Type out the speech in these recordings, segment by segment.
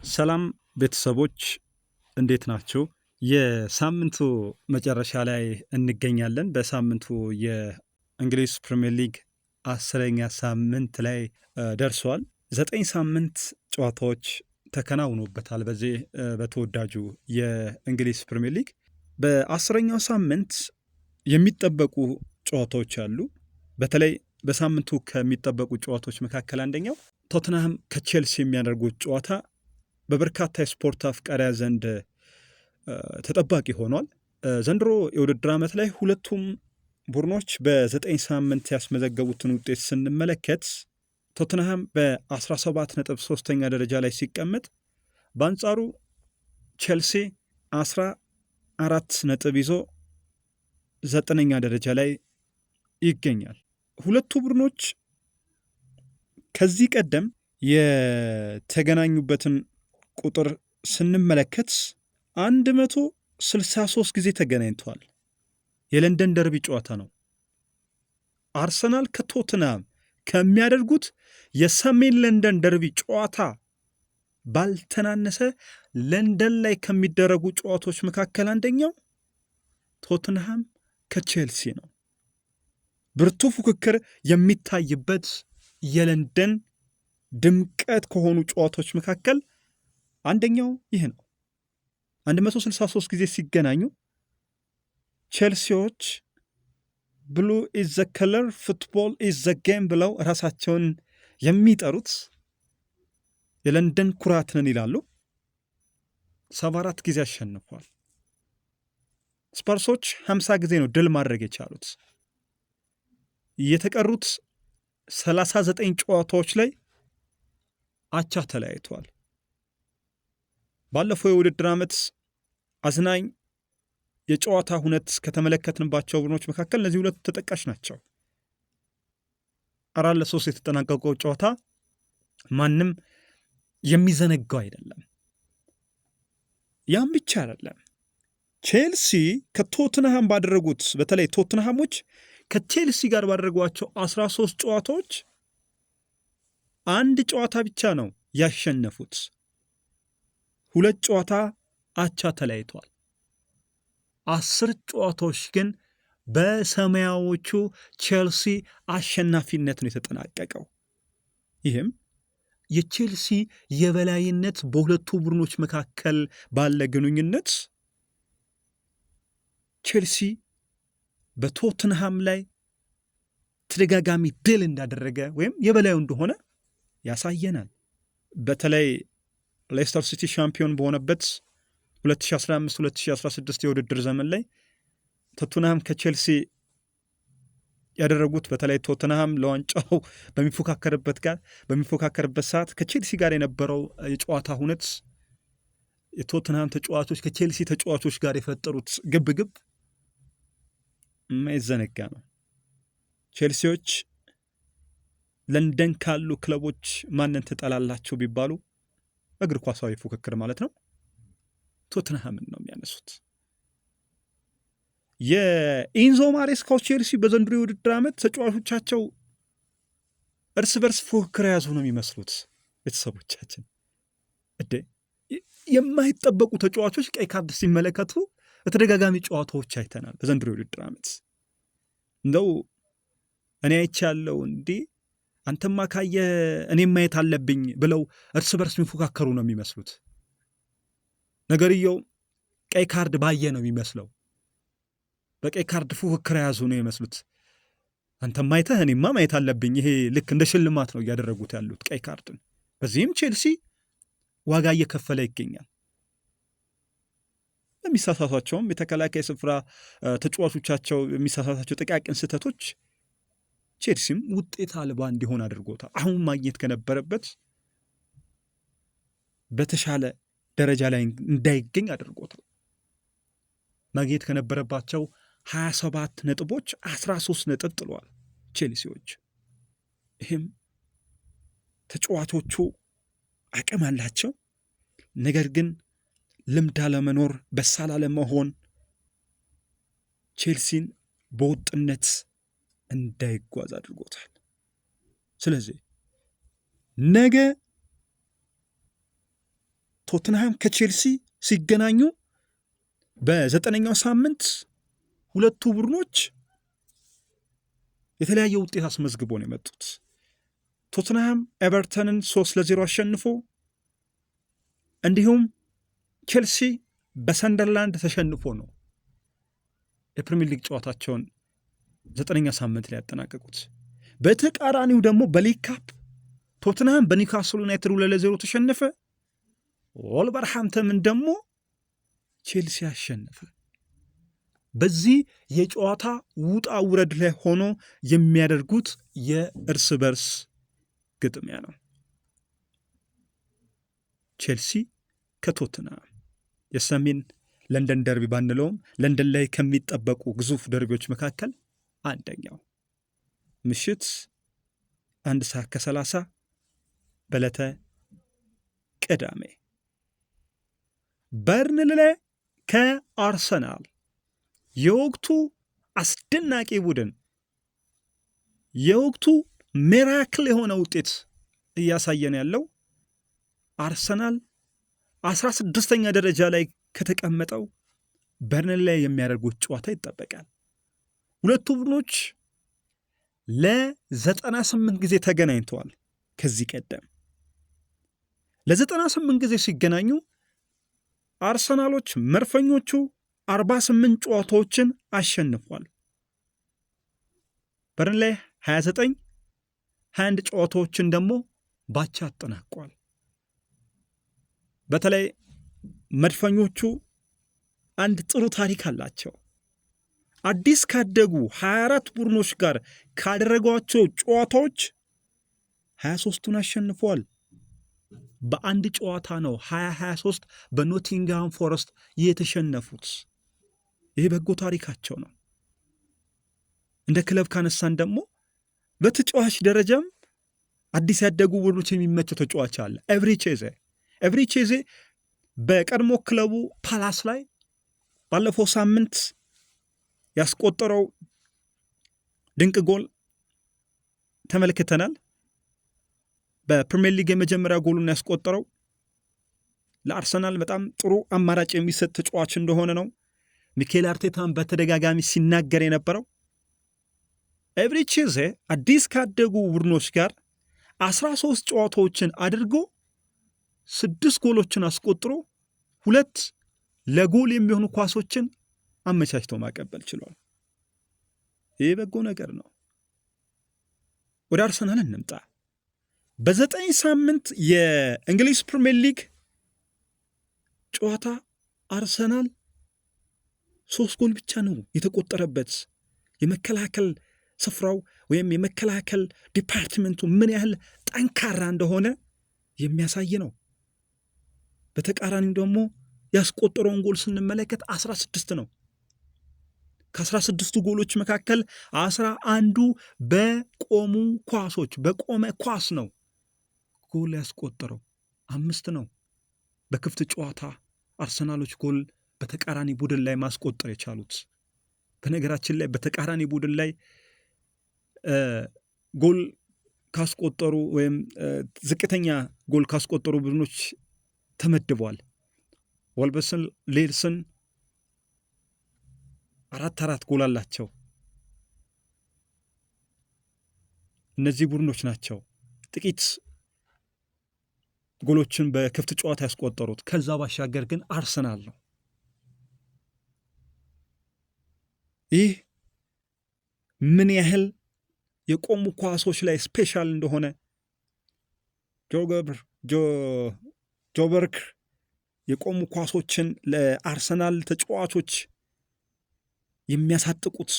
ሰላም ቤተሰቦች እንዴት ናችሁ? የሳምንቱ መጨረሻ ላይ እንገኛለን። በሳምንቱ የእንግሊዝ ፕሪምየር ሊግ 10ኛ ሳምንት ላይ ደርሷል። 9 ሳምንት ጨዋታዎች ተከናውኖበታል። በዚህ በተወዳጁ የእንግሊዝ ፕሪምየር ሊግ በ10ኛው ሳምንት የሚጠበቁ ጨዋታዎች አሉ። በተለይ በሳምንቱ ከሚጠበቁ ጨዋታዎች መካከል አንደኛው ቶትንሃም ከቼልሲ የሚያደርጉት ጨዋታ በበርካታ የስፖርት አፍቃሪያ ዘንድ ተጠባቂ ሆኗል። ዘንድሮ የውድድር ዓመት ላይ ሁለቱም ቡድኖች በ9 ሳምንት ያስመዘገቡትን ውጤት ስንመለከት ቶትንሃም በ17 ነጥብ 3ኛ ደረጃ ላይ ሲቀመጥ፣ በአንጻሩ ቼልሲ 14 ነጥብ ይዞ 9ኛ ደረጃ ላይ ይገኛል። ሁለቱ ቡድኖች ከዚህ ቀደም የተገናኙበትን ቁጥር ስንመለከት 163 ጊዜ ተገናኝተዋል። የለንደን ደርቢ ጨዋታ ነው። አርሰናል ከቶትንሃም ከሚያደርጉት የሰሜን ለንደን ደርቢ ጨዋታ ባልተናነሰ ለንደን ላይ ከሚደረጉ ጨዋታዎች መካከል አንደኛው ቶትንሃም ከቼልሲ ነው። ብርቱ ፉክክር የሚታይበት የለንደን ድምቀት ከሆኑ ጨዋታዎች መካከል አንደኛው ይህ ነው። 163 ጊዜ ሲገናኙ ቼልሲዎች ብሉ ኢዝ ዘ ከለር ፉትቦል ኢዝ ዘ ጌም ብለው ራሳቸውን የሚጠሩት የለንደን ኩራት ነን ይላሉ። 74 ጊዜ አሸንፏል። ስፐርሶች 50 ጊዜ ነው ድል ማድረግ የቻሉት። የተቀሩት 39 ጨዋታዎች ላይ አቻ ተለያይተዋል። ባለፈው የውድድር ዓመት አዝናኝ የጨዋታ ሁነት ከተመለከትንባቸው ቡድኖች መካከል እነዚህ ሁለቱ ተጠቃሽ ናቸው። 4-3 የተጠናቀቀው ጨዋታ ማንም የሚዘነጋው አይደለም። ያም ብቻ አይደለም። ቼልሲ ከቶትንሃም ባደረጉት በተለይ ቶትንሃሞች ከቼልሲ ጋር ባደረጓቸው 13 ጨዋታዎች አንድ ጨዋታ ብቻ ነው ያሸነፉት። 2 ጨዋታ አቻ ተለያይተዋል። 10 ጨዋታዎች ግን በሰማያዎቹ ቼልሲ አሸናፊነት ነው የተጠናቀቀው። ይህም የቼልሲ የበላይነት በሁለቱ ቡድኖች መካከል ባለ ግንኙነት ቼልሲ በቶትንሃም ላይ ተደጋጋሚ ድል እንዳደረገ ወይም የበላዩ እንደሆነ ያሳየናል። በተለይ ሌስተር ሲቲ ሻምፒዮን በሆነበት 2015-2016 የውድድር ዘመን ላይ ቶትንሃም ከቼልሲ ያደረጉት በተለይ ቶትንሃም ለዋንጫው በሚፎካከርበት ሰዓት ከቼልሲ ጋር የነበረው የጨዋታ ሁነት የቶትንሃም ተጫዋቾች ከቼልሲ ተጫዋቾች ጋር የፈጠሩት ግብግብ የማይዘነጋ ነው። ቼልሲዎች ለንደን ካሉ ክለቦች ማንን ትጠላላቸው ቢባሉ እግር ኳሳዊ ፉክክር ማለት ነው ቶትንሃምን ነው የሚያነሱት። የኢንዞ ማሬስካው ቼልሲ በዘንድሮ የውድድር ዓመት ተጫዋቾቻቸው እርስ በርስ ፉክክር የያዙ ነው የሚመስሉት። ቤተሰቦቻችን የማይጠበቁ ተጫዋቾች ቀይ ካርድ ሲመለከቱ በተደጋጋሚ ጨዋታዎች አይተናል። በዘንድሮ የውድድር ዓመት እንደው እኔ አይቻለሁ እንዲህ አንተማ ካየ እኔም ማየት አለብኝ ብለው እርስ በርስ የሚፎካከሩ ነው የሚመስሉት። ነገርየው ቀይ ካርድ ባየ ነው የሚመስለው። በቀይ ካርድ ፉክክር የያዙ ነው የሚመስሉት። አንተማ አይተህ እኔማ ማየት አለብኝ። ይሄ ልክ እንደ ሽልማት ነው እያደረጉት ያሉት ቀይ ካርድን። በዚህም ቼልሲ ዋጋ እየከፈለ ይገኛል። የሚሳሳቷቸውም የተከላካይ ስፍራ ተጫዋቾቻቸው የሚሳሳታቸው ጥቃቅን ስህተቶች ቼልሲም ውጤት አልባ እንዲሆን አድርጎታል። አሁን ማግኘት ከነበረበት በተሻለ ደረጃ ላይ እንዳይገኝ አድርጎታል። ማግኘት ከነበረባቸው 27 ነጥቦች 13 ነጥብ ጥሏል ቼልሲዎች። ይህም ተጫዋቾቹ አቅም አላቸው፣ ነገር ግን ልምድ አለመኖር፣ በሳል አለመሆን ቼልሲን በወጥነት እንዳይጓዝ አድርጎታል። ስለዚህ ነገ ቶትንሃም ከቼልሲ ሲገናኙ በ9ኛው ሳምንት ሁለቱ ቡድኖች የተለያየ ውጤት አስመዝግቦ ነው የመጡት። ቶትንሃም ኤቨርተንን 3-0 አሸንፎ እንዲሁም ቼልሲ በሰንደርላንድ ተሸንፎ ነው የፕሪሚየር ሊግ ጨዋታቸውን 9ኛ ሳምንት ላይ ያጠናቀቁት። በተቃራኒው ደግሞ በሊግ ካፕ ቶትንሃም በኒውካስል ዩናይትድ 2-0 ተሸነፈ። ወልቨርሃምፕተንን ደግሞ ቼልሲ አሸነፈ። በዚህ የጨዋታ ውጣ ውረድ ላይ ሆኖ የሚያደርጉት የእርስ በርስ ግጥሚያ ነው። ቼልሲ ከቶትንሃም የሰሜን ለንደን ደርቢ ባንለውም ለንደን ላይ ከሚጠበቁ ግዙፍ ደርቢዎች መካከል አንደኛው ምሽት 1:30 በዕለተ ቅዳሜ። በርንሌይ ከአርሰናል የወቅቱ አስደናቂ ቡድን የወቅቱ ሚራክል የሆነ ውጤት እያሳየን ያለው አርሰናል 16ኛ ደረጃ ላይ ከተቀመጠው በርንሌይ የሚያደርጉት ጨዋታ ይጠበቃል። ሁለቱ ቡድኖች ለ98 ጊዜ ተገናኝተዋል። ከዚህ ቀደም ለ98 ጊዜ ሲገናኙ አርሰናሎች መርፈኞቹ 48 ጨዋታዎችን አሸንፏል። በርንሌይ 21 ጨዋታዎችን ደግሞ ባቻ አጠናቋል። በተለይ መድፈኞቹ አንድ ጥሩ ታሪክ አላቸው። አዲስ ካደጉ 24 ቡድኖች ጋር ካደረጓቸው ጨዋታዎች 23ቱን አሸንፈዋል። በአንድ ጨዋታ ነው 2023 በኖቲንግሃም ፎረስት የተሸነፉት። ይህ በጎ ታሪካቸው ነው። እንደ ክለብ ካነሳን ደግሞ በተጫዋች ደረጃም አዲስ ያደጉ ቡድኖች የሚመቸው ተጫዋች አለ። ኤቭሪቼዜ በቀድሞ ክለቡ ፓላስ ላይ ባለፈው ሳምንት ያስቆጠረው ድንቅ ጎል ተመልክተናል። በፕሪሚየር ሊግ የመጀመሪያ ጎሉን ያስቆጠረው ለአርሰናል በጣም ጥሩ አማራጭ የሚሰጥ ተጫዋች እንደሆነ ነው ሚኬል አርቴታን በተደጋጋሚ ሲናገር የነበረው። ኤቭሪቼዜ አዲስ ካደጉ ቡድኖች ጋር 13 ጨዋታዎችን አድርጎ 6 ጎሎችን አስቆጥሮ 2 ለጎል የሚሆኑ ኳሶችን አመቻችቶ ማቀበል ችሏል። ይህ በጎ ነገር ነው። ወደ አርሰናል እንምጣ። በ9 ሳምንት የእንግሊዝ ፕሪሚየር ሊግ ጨዋታ አርሰናል 3 ጎል ብቻ ነው የተቆጠረበት። የመከላከል ስፍራው ወይም የመከላከል ዲፓርትመንቱ ምን ያህል ጠንካራ እንደሆነ የሚያሳይ ነው። በተቃራኒው ደግሞ ያስቆጠረውን ጎል ስንመለከት 16 ነው። ከ16ቱ ጎሎች መካከል 11ዱ በቆሙ ኳሶች በቆመ ኳስ ነው ጎል ያስቆጠረው። 5 ነው በክፍት ጨዋታ አርሰናሎች ጎል በተቃራኒ ቡድን ላይ ማስቆጠር የቻሉት። በነገራችን ላይ በተቃራኒ ቡድን ላይ ጎል ካስቆጠሩ ወይም ዝቅተኛ ጎል ካስቆጠሩ ቡድኖች ተመድቧል። ወልቨስን ሌድስን 4 ጎል አላቸው። እነዚህ ቡድኖች ናቸው ጥቂት ጎሎችን በክፍት ጨዋታ ያስቆጠሩት። ከዛ ባሻገር ግን አርሰናል ነው። ይህ ምን ያህል የቆሙ ኳሶች ላይ ስፔሻል እንደሆነ ጆበርክ የቆሙ ኳሶችን ለአርሰናል ተጫዋቾች የሚያሳጥቁት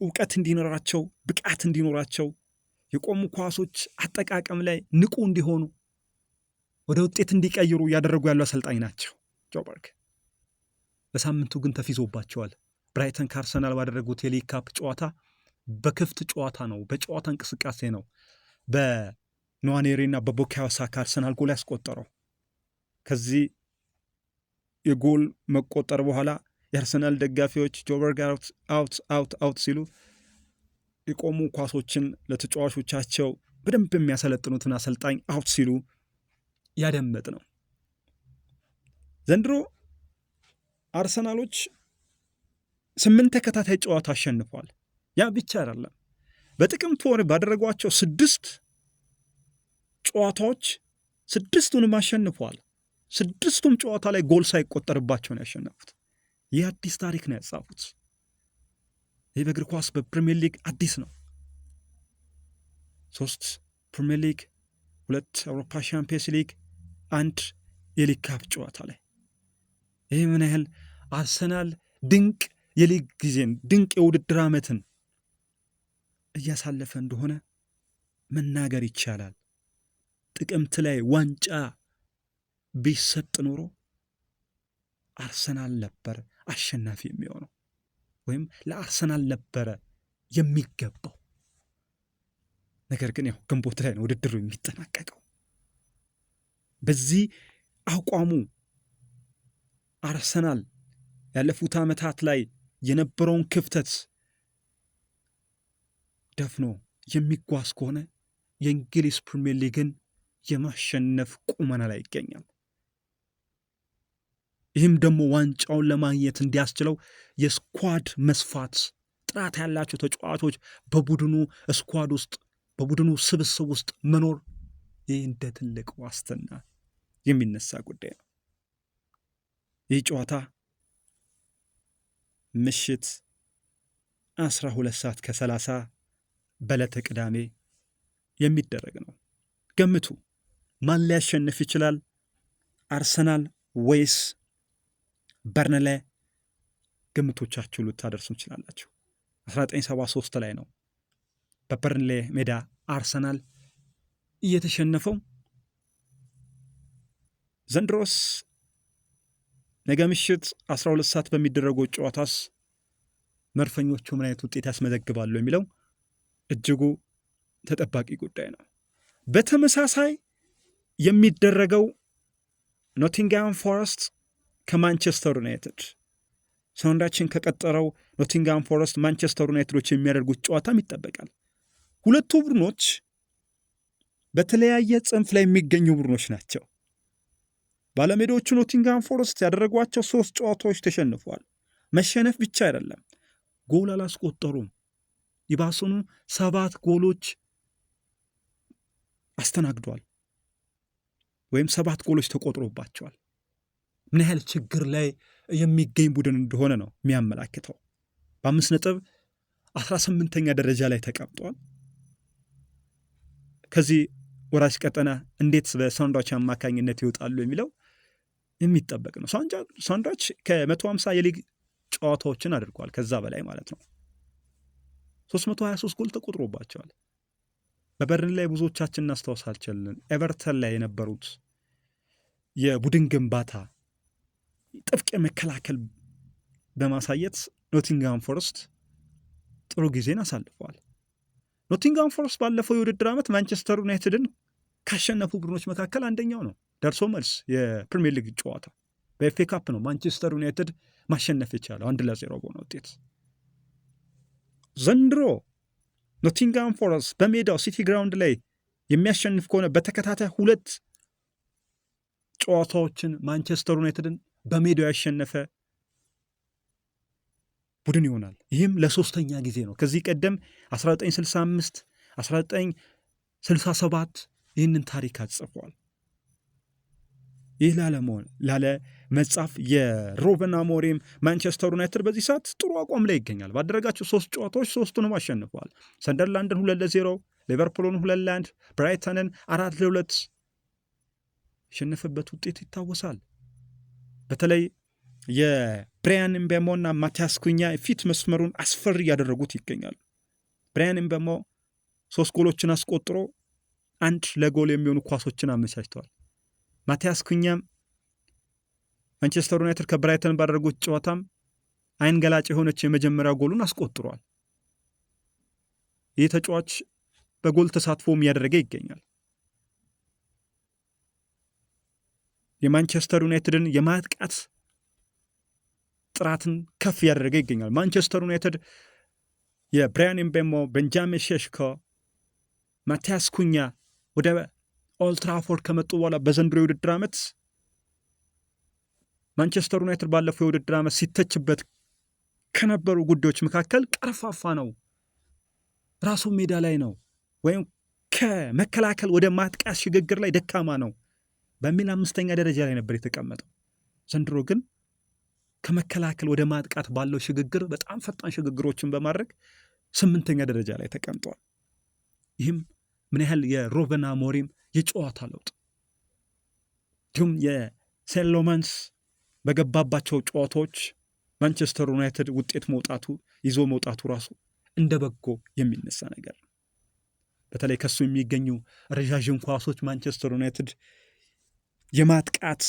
እውቀት እንዲኖራቸው ብቃት እንዲኖራቸው የቆሙ ኳሶች አጠቃቀም ላይ ንቁ እንዲሆኑ ወደ ውጤት እንዲቀይሩ እያደረጉ ያሉ አሰልጣኝ ናቸው ጆበርክ። በሳምንቱ ግን ተፊዞባቸዋል። ብራይተን ከአርሰናል ባደረጉት የሊግ ካፕ ጨዋታ በክፍት ጨዋታ ነው፣ በጨዋታ እንቅስቃሴ ነው በኖዋኔሪና በቡካዮ ሳካ አርሰናል ጎል ያስቆጠረው። ከዚህ የጎል መቆጠር በኋላ የአርሰናል ደጋፊዎች ጆበርክ አውት ሲሉ የቆሙ ኳሶችን ለተጫዋቾቻቸው በደንብ የሚያሰለጥኑትን አሰልጣኝ አውት ሲሉ ያደመጥ ነው። ዘንድሮ አርሰናሎች 8 ተከታታይ ጨዋታ አሸንፏል። ያ ብቻ አይደለም፣ በጥቅምት ወር ባደረጓቸው 6 ጨዋታዎች 6ቱንም አሸንፏል። 6ቱም ጨዋታ ላይ ጎል ሳይቆጠርባቸው ነው ያሸነፉት። ይህ አዲስ ታሪክ ነው ያጻፉት። ይህ በእግር ኳስ በፕሪሚየር ሊግ አዲስ ነው። 3 ፕሪሚየር ሊግ፣ 2 አውሮፓ ሻምፒየንስ ሊግ፣ 1 የሊግ ካፕ ጨዋታ ላይ ይህ ምን ያህል አርሰናል ድንቅ የሊግ ጊዜን ድንቅ የውድድር ዓመትን እያሳለፈ እንደሆነ መናገር ይቻላል። ጥቅምት ላይ ዋንጫ ቢሰጥ ኖሮ አርሰናል ነበር አሸናፊ የሚሆነው፣ ወይም ለአርሰናል ነበረ የሚገባው። ነገር ግን ያው ግንቦት ላይ ነው ውድድሩ የሚጠናቀቀው። በዚህ አቋሙ አርሰናል ያለፉት ዓመታት ላይ የነበረውን ክፍተት ደፍኖ የሚጓዝ ከሆነ የእንግሊዝ ፕሪሚየር ሊግን የማሸነፍ ቁመና ላይ ይገኛል። ይህም ደግሞ ዋንጫውን ለማግኘት እንዲያስችለው የስኳድ መስፋት፣ ጥራት ያላቸው ተጫዋቾች በቡድኑ ስኳድ ውስጥ በቡድኑ ስብስብ ውስጥ መኖር ይህ እንደ ትልቅ ዋስትና የሚነሳ ጉዳይ ነው። ይህ ጨዋታ ምሽት 12:30 በዕለተ ቅዳሜ የሚደረግ ነው። ገምቱ፣ ማን ሊያሸንፍ ይችላል? አርሰናል ወይስ በርንሌ? ግምቶቻችሁ ልታደርሱ እንችላላችሁ። 1973 ላይ ነው በበርንሌ ሜዳ አርሰናል እየተሸነፈው። ዘንድሮስ ነገ ምሽት 12 ሰዓት በሚደረገው ጨዋታስ መድፈኞቹ ምን አይነት ውጤት ያስመዘግባሉ የሚለው እጅጉ ተጠባቂ ጉዳይ ነው። በተመሳሳይ የሚደረገው ኖቲንግሃም ፎረስት ከማንቸስተር ዩናይትድ፣ ሰውንዳችን ከቀጠረው ኖቲንግሃም ፎረስት ማንቸስተር ዩናይትዶች የሚያደርጉት ጨዋታም ይጠበቃል። ሁለቱ ቡድኖች በተለያየ ጽንፍ ላይ የሚገኙ ቡድኖች ናቸው። ባለሜዳዎቹ ኖቲንግሃም ፎረስት ያደረጓቸው 3 ጨዋታዎች ተሸንፈዋል። መሸነፍ ብቻ አይደለም፣ ጎል አላስቆጠሩም። ይባሱኑ 7 ጎሎች አስተናግዷል፣ ወይም 7 ጎሎች ተቆጥሮባቸዋል። ምን ያህል ችግር ላይ የሚገኝ ቡድን እንደሆነ ነው የሚያመላክተው። በ5 ነጥብ 18ኛ ደረጃ ላይ ተቀምጧል። ከዚህ ወራጅ ቀጠና እንዴት በሳንዳች አማካኝነት ይወጣሉ የሚለው የሚጠበቅ ነው። ሳንዳች ከ150 የሊግ ጨዋታዎችን አድርጓል፣ ከዛ በላይ ማለት ነው። 323 ጎል ተቆጥሮባቸዋል። በበርን ላይ ብዙዎቻችን እናስታውሳለን። ኤቨርተን ላይ የነበሩት የቡድን ግንባታ ጥብቅ መከላከል በማሳየት ኖቲንግሃም ፎረስት ጥሩ ጊዜን አሳልፈዋል። ኖቲንግሃም ፎረስት ባለፈው የውድድር ዓመት ማንቸስተር ዩናይትድን ካሸነፉ ቡድኖች መካከል አንደኛው ነው። ደርሶ መልስ የፕሪሚየር ሊግ ጨዋታ በኤፍኤ ካፕ ነው ማንቸስተር ዩናይትድ ማሸነፍ የቻለው 1-0 በሆነ ውጤት። ዘንድሮ ኖቲንግሃም ፎረስት በሜዳው ሲቲ ግራውንድ ላይ የሚያሸንፍ ከሆነ በተከታታይ 2 ጨዋታዎችን ማንቸስተር ዩናይትድን በሜዳው ያሸነፈ ቡድን ይሆናል። ይህም ለ3ኛ ጊዜ ነው። ከዚህ ቀደም 1965፣ 1967 ይህንን ታሪክ አጽፏል። ይህ ላለ መጻፍ የሩበን አሞሪም ማንቸስተር ዩናይትድ በዚህ ሰዓት ጥሩ አቋም ላይ ይገኛል። ባደረጋቸው 3 ጨዋታዎች 3ቱንም አሸንፈዋል። ሰንደርላንድን 2-0፣ ሊቨርፑልን 2-1፣ ብራይተንን 4-2 ያሸነፈበት ውጤት ይታወሳል። በተለይ የብራያን ምቤሞና ማቲያስ ኩኛ ፊት መስመሩን አስፈሪ ያደረጉት ይገኛሉ። ብራያን ምቤሞ 3 ጎሎችን አስቆጥሮ 1 ለጎል የሚሆኑ ኳሶችን አመቻችተዋል። ማቲያስ ኩኛም ማንቸስተር ዩናይትድ ከብራይተን ባደረጉት ጨዋታም አይን ገላጭ የሆነች የመጀመሪያ ጎሉን አስቆጥሯል። ይህ ተጫዋች በጎል ተሳትፎም እያደረገ ይገኛል። የማንቸስተር ዩናይትድን የማጥቃት ጥራትን ከፍ እያደረገ ይገኛል። ማንቸስተር ዩናይትድ የብራያን ምቤሞ፣ ቤንጃሚን ሼሽኮ፣ ማቲያስ ኩኛ ወደ ኦልድ ትራፎርድ ከመጡ በኋላ በዘንድሮ የውድድር ዓመት ማንቸስተር ዩናይትድ ባለፈው የውድድር ዓመት ሲተችበት ከነበሩ ጉዳዮች መካከል ቀርፋፋ ነው፣ ራሱ ሜዳ ላይ ነው፣ ወይም ከመከላከል ወደ ማጥቃት ሽግግር ላይ ደካማ ነው በሚል 5ኛ ደረጃ ላይ ነበር የተቀመጠው። ዘንድሮ ግን ከመከላከል ወደ ማጥቃት ባለው ሽግግር በጣም ፈጣን ሽግግሮችን በማድረግ 8ኛ ደረጃ ላይ ተቀምጧል። ይህም ምን ያህል የሩበን አሞሪም የጨዋታ ለውጥ እንዲሁም የሴንት ሎማንስ በገባባቸው ጨዋታዎች ማንቸስተር ዩናይትድ ውጤት ይዞ መውጣቱ ራሱ እንደ በጎ የሚነሳ ነገር ነው። በተለይ ከሱ የሚገኙ ረዣዥም ኳሶች ማንቸስተር ዩናይትድ የማጥቃት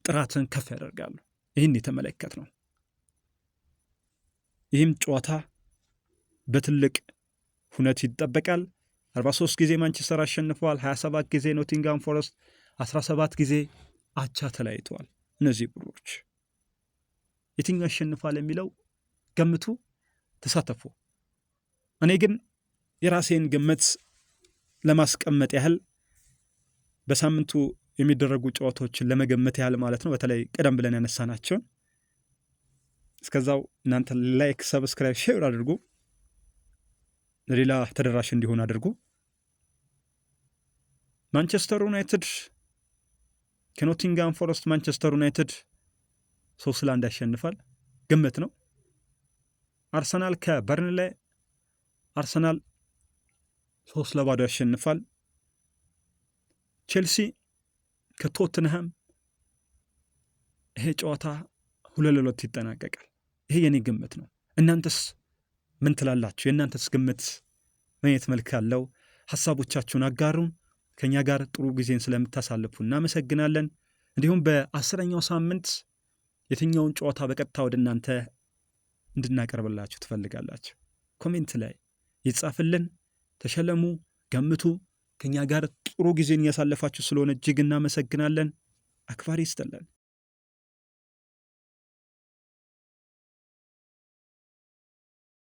ጥራትን ከፍ ያደርጋሉ። ይህን የተመለከት ነው። ይህም ጨዋታ በትልቅ ሁነት ይጠበቃል። 43 ጊዜ ማንቸስተር አሸንፈዋል፣ 27 ጊዜ ኖቲንጋም ፎረስት፣ 17 ጊዜ አቻ ተለያይተዋል። እነዚህ ቡድኖች የትኛው ያሸንፋል የሚለው ገምቱ፣ ተሳተፉ። እኔ ግን የራሴን ግምት ለማስቀመጥ ያህል በሳምንቱ የሚደረጉ ጨዋታዎችን ለመገመት ያህል ማለት ነው፣ በተለይ ቀደም ብለን ያነሳናቸውን። እስከዛው እናንተ ላይክ፣ ሰብስክራይብ፣ ሼር አድርጉ፣ ለሌላ ተደራሽ እንዲሆን አድርጉ። ማንቸስተር ዩናይትድ ከኖቲንጋም ፎረስት ማንቸስተር ዩናይትድ 3-1 ያሸንፋል፣ ግምት ነው። አርሰናል ከበርንሌይ አርሰናል 3-0 ያሸንፋል። ቼልሲ ከቶትንሃም ይሄ ጨዋታ 2-2 ይጠናቀቃል። ይሄ የኔ ግምት ነው። እናንተስ ምን ትላላችሁ? የእናንተስ ግምት ምን አይነት መልክ አለው? ሐሳቦቻችሁን አጋሩን። ከኛ ጋር ጥሩ ጊዜን ስለምታሳልፉ እናመሰግናለን። እንዲሁም በ10ኛው ሳምንት የትኛውን ጨዋታ በቀጥታ ወደ እናንተ እንድናቀርብላችሁ ትፈልጋላችሁ? ኮሜንት ላይ ይጻፍልን። ተሸለሙ፣ ገምቱ። ከኛ ጋር ጥሩ ጊዜን እያሳለፋችሁ ስለሆነ እጅግ እናመሰግናለን። አክባሪ ይስጥልን።